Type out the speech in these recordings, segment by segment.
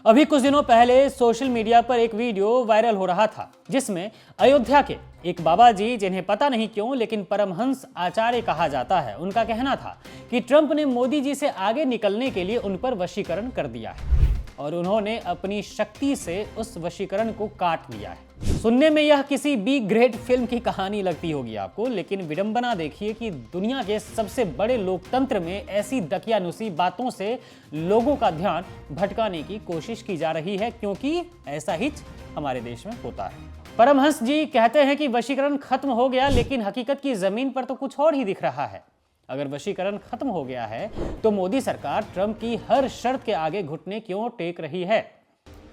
अभी कुछ दिनों पहले सोशल मीडिया पर एक वीडियो वायरल हो रहा था जिसमें अयोध्या के एक बाबा जी, जिन्हें पता नहीं क्यों लेकिन परमहंस आचार्य कहा जाता है, उनका कहना था कि ट्रंप ने मोदी जी से आगे निकलने के लिए उन पर वशीकरण कर दिया है और उन्होंने अपनी शक्ति से उस वशीकरण को काट लिया है। सुनने में यह किसी बी ग्रेड फिल्म की कहानी लगती होगी आपको, लेकिन विडंबना देखिए कि दुनिया के सबसे बड़े लोकतंत्र में ऐसी दकियानुसी बातों से लोगों का ध्यान भटकाने की कोशिश की जा रही है, क्योंकि ऐसा ही हमारे देश में होता है। परमहंस जी कहते हैं कि वशीकरण खत्म हो गया, लेकिन हकीकत की जमीन पर तो कुछ और ही दिख रहा है। अगर वशीकरण खत्म हो गया है तो मोदी सरकार ट्रंप की हर शर्त के आगे घुटने क्यों टेक रही है?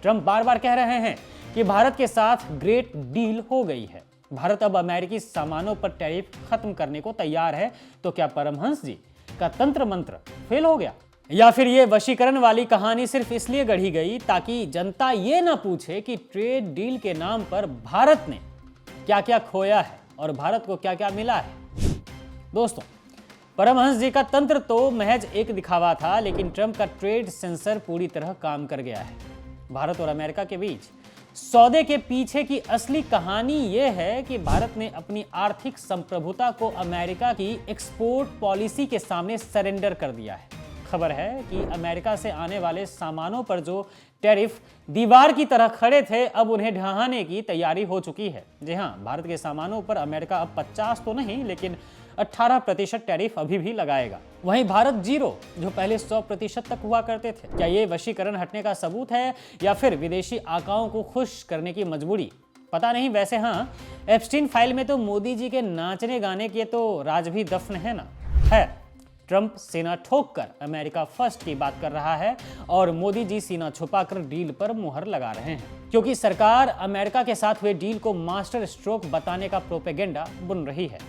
ट्रंप बार बार कह रहे हैं कि भारत के साथ ग्रेट डील हो गई है, भारत अब अमेरिकी सामानों पर टैरिफ खत्म करने को तैयार है। तो क्या परमहंस जी का तंत्र मंत्र फेल हो गया, या फिर ये वशीकरण वाली कहानी सिर्फ इसलिए गढ़ी गई ताकि जनता ये ना पूछे कि ट्रेड डील के नाम पर भारत ने क्या क्या खोया है और भारत को क्या क्या मिला है? दोस्तों, परमहंस जी का तंत्र तो महज एक दिखावा था, लेकिन ट्रंप का ट्रेड सेंसर पूरी तरह काम कर गया है। भारत और अमेरिका के बीच सौदे के पीछे की असली कहानी यह है कि भारत ने अपनी आर्थिक संप्रभुता को अमेरिका की एक्सपोर्ट पॉलिसी के सामने सरेंडर कर दिया है। खबर है कि अमेरिका से आने वाले सामानों पर जो टैरिफ दीवार की तरह खड़े थे, अब उन्हें ढहाने की तैयारी हो चुकी है। जी हां, भारत के सामानों पर अमेरिका अब 50 तो नहीं लेकिन 18% टैरिफ अभी भी लगाएगा। वहीं भारत जीरो, जो पहले 100% तक हुआ करते थे। क्या ये वशीकरण हटने का सबूत है या फिर विदेशी आकाओं को खुश करने की मजबूरी? पता नहीं। वैसे हाँ, एप्स्टीन फाइल में तो मोदी जी के नाचने गाने के तो राज भी दफन है ना। है, ट्रंप सीना ठोक कर अमेरिका फर्स्ट की बात कर रहा है और मोदी जी सीना छुपाकर डील पर मुहर लगा रहे हैं, क्योंकि सरकार अमेरिका के साथ हुए डील को मास्टर स्ट्रोक बताने का प्रोपेगेंडा बुन रही है।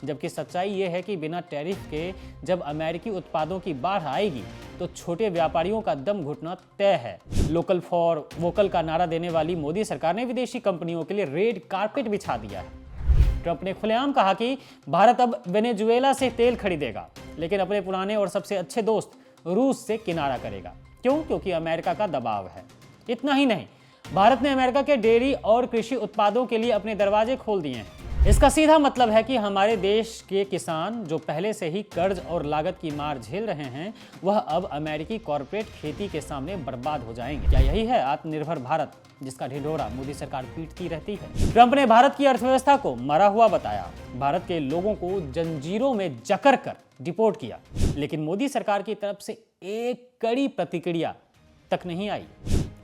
जबकि सच्चाई यह है कि बिना टैरिफ के जब अमेरिकी उत्पादों की बाढ़ आएगी तो छोटे व्यापारियों का दम घुटना तय है। लोकल फॉर वोकल का नारा देने वाली मोदी सरकार ने विदेशी कंपनियों के लिए रेड कारपेट बिछा दिया है। ट्रंप ने खुलेआम कहा कि भारत अब वेनेजुएला से तेल खरीदेगा, लेकिन अपने पुराने और सबसे अच्छे दोस्त रूस से किनारा करेगा। क्यों? क्योंकि अमेरिका का दबाव है। इतना ही नहीं, भारत ने अमेरिका के डेयरी और कृषि उत्पादों के लिए अपने दरवाजे खोल दिए हैं। इसका सीधा मतलब है कि हमारे देश के किसान, जो पहले से ही कर्ज और लागत की मार झेल रहे हैं, वह अब अमेरिकी कॉर्पोरेट खेती के सामने बर्बाद हो जाएंगे। क्या यही है आत्मनिर्भर भारत, जिसका ढिंढोरा मोदी सरकार पीटती रहती है? ट्रंप ने भारत की अर्थव्यवस्था को मरा हुआ बताया, भारत के लोगों को जंजीरों में जकड़ कर डिपोर्ट किया, लेकिन मोदी सरकार की तरफ से एक कड़ी प्रतिक्रिया तक नहीं आई।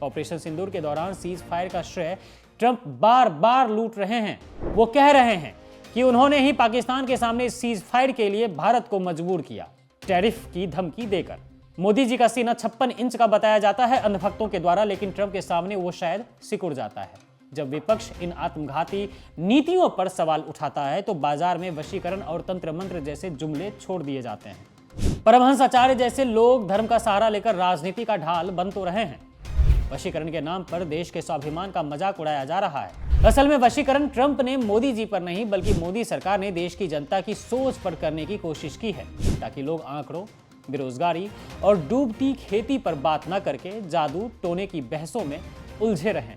ऑपरेशन सिंदूर के दौरान सीज फायर का श्रेय ट्रंप बार बार लूट रहे हैं। वो कह रहे हैं कि उन्होंने ही पाकिस्तान के सामने सीज फायर के लिए भारत को मजबूर किया, टैरिफ की धमकी देकर। मोदी जी का सीना 56 इंच का बताया जाता है अंधभक्तों के द्वारा, लेकिन ट्रंप के सामने वो शायद सिकुड़ जाता है। जब विपक्ष इन आत्मघाती नीतियों पर सवाल उठाता है तो बाजार में वशीकरण और तंत्र मंत्र जैसे जुमले छोड़ दिए जाते हैं। परमहंस आचार्य जैसे लोग धर्म का सहारा लेकर राजनीति का ढाल बन तो रहे हैं। वशीकरण के नाम पर देश के स्वाभिमान का मजाक उड़ाया जा रहा है। असल में वशीकरण ट्रंप ने मोदी जी पर नहीं, बल्कि मोदी सरकार ने देश की जनता की सोच पर करने की कोशिश की है, ताकि लोग आंकड़ों, बेरोजगारी और डूबती खेती पर बात न करके जादू टोने की बहसों में उलझे रहें।